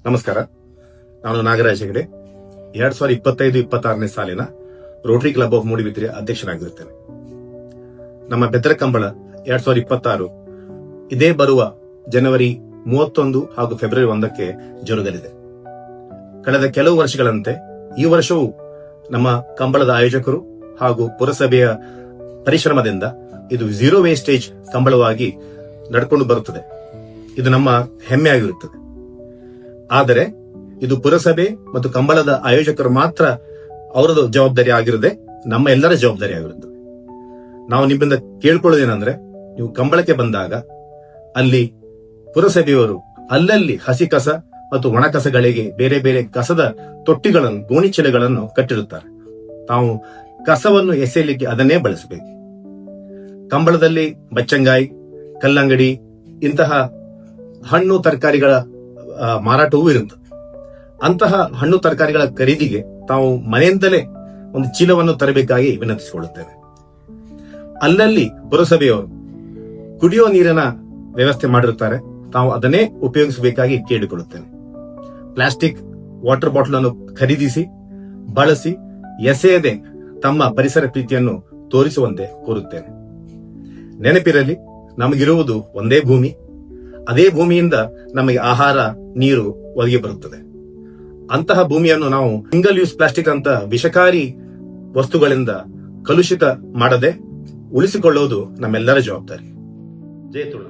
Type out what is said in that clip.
ನಮಸ್ಕಾರ. ನಾನು ನಾಗರಾಜ್ ಹೆಗಡೆ. 2025-26ನೇ ಸಾಲಿನ ರೋಟರಿ ಕ್ಲಬ್ ಆಫ್ ಮೂಡಿಬಿದಿರೆ ಅಧ್ಯಕ್ಷನಾಗಿರುತ್ತೇನೆ. ನಮ್ಮ ಬೆದರಕಂಬಳ 2026 ಇದೇ ಬರುವ ಜನವರಿ 31 ಹಾಗೂ ಫೆಬ್ರವರಿ 1ಕ್ಕೆ ಜರುಗಲಿದೆ. ಕಳೆದ ಕೆಲವು ವರ್ಷಗಳಂತೆ ಈ ವರ್ಷವೂ ನಮ್ಮ ಕಂಬಳದ ಆಯೋಜಕರು ಹಾಗೂ ಪುರಸಭೆಯ ಪರಿಶ್ರಮದಿಂದ ಇದು ಝೀರೋ ವೇಸ್ಟೇಜ್ ಕಂಬಳವಾಗಿ ನಡ್ಕೊಂಡು ಬರುತ್ತದೆ. ಇದು ನಮ್ಮ ಹೆಮ್ಮೆಯಾಗಿರುತ್ತದೆ. ಆದರೆ ಇದು ಪುರಸಭೆ ಮತ್ತು ಕಂಬಳದ ಆಯೋಜಕರು ಮಾತ್ರ ಅವರದು ಜವಾಬ್ದಾರಿ ಆಗಿರದೆ ನಮ್ಮ ಎಲ್ಲರ ಜವಾಬ್ದಾರಿ ಆಗಿರುತ್ತದೆ. ನಾವು ನಿಮ್ಮಿಂದ ಕೇಳ್ಕೊಳ್ಳೋದೇನೆಂದ್ರೆ, ನೀವು ಕಂಬಳಕ್ಕೆ ಬಂದಾಗ ಅಲ್ಲಿ ಪುರಸಭೆಯವರು ಅಲ್ಲಲ್ಲಿ ಹಸಿ ಕಸ ಮತ್ತು ಒಣ ಕಸಗಳಿಗೆ ಬೇರೆ ಬೇರೆ ಕಸದ ತೊಟ್ಟಿಗಳನ್ನು, ಗೋಣಿಚೀಲಗಳನ್ನು ಕಟ್ಟಿರುತ್ತಾರೆ. ತಾವು ಕಸವನ್ನು ಎಸೆಯಲಿಕ್ಕೆ ಅದನ್ನೇ ಬಳಸಬೇಕು. ಕಂಬಳದಲ್ಲಿ ಬಚ್ಚಂಗಾಯಿ, ಕಲ್ಲಂಗಡಿ ಇಂತಹ ಹಣ್ಣು ತರಕಾರಿಗಳ ಮಾರಾಟವೂ ಇರುತ್ತದೆ. ಅಂತಹ ಹಣ್ಣು ತರಕಾರಿಗಳ ಖರೀದಿಗೆ ತಾವು ಮನೆಯಿಂದಲೇ ಒಂದು ಚೀಲವನ್ನು ತರಬೇಕಾಗಿ ವಿನಂತಿಸಿಕೊಳ್ಳುತ್ತೇವೆ. ಅಲ್ಲಲ್ಲಿ ಪುರಸಭೆಯವರು ಕುಡಿಯುವ ನೀರಿನ ವ್ಯವಸ್ಥೆ ಮಾಡಿರುತ್ತಾರೆ. ತಾವು ಅದನ್ನೇ ಉಪಯೋಗಿಸಬೇಕಾಗಿ ಕೇಳಿಕೊಳ್ಳುತ್ತೇನೆ. ಪ್ಲಾಸ್ಟಿಕ್ ವಾಟರ್ ಬಾಟಲ್ ಅನ್ನು ಖರೀದಿಸಿ ಬಳಸಿ ಎಸೆಯದೆ ತಮ್ಮ ಪರಿಸರ ಪ್ರೀತಿಯನ್ನು ತೋರಿಸುವಂತೆ ಕೋರುತ್ತೇನೆ. ನೆನಪಿರಲಿ, ನಮಗಿರುವುದು ಒಂದೇ ಭೂಮಿ. ಅದೇ ಭೂಮಿಯಿಂದ ನಮಗೆ ಆಹಾರ, ನೀರು ಒದಗಿ ಬರುತ್ತದೆ. ಅಂತಹ ಭೂಮಿಯನ್ನು ನಾವು ಸಿಂಗಲ್ ಯೂಸ್ ಪ್ಲಾಸ್ಟಿಕ್ ಅಂತ ವಿಷಕಾರಿ ವಸ್ತುಗಳಿಂದ ಕಲುಷಿತ ಮಾಡದೆ ಉಳಿಸಿಕೊಳ್ಳುವುದು ನಮ್ಮೆಲ್ಲರ ಜವಾಬ್ದಾರಿ. ಜೈ ತುಳು.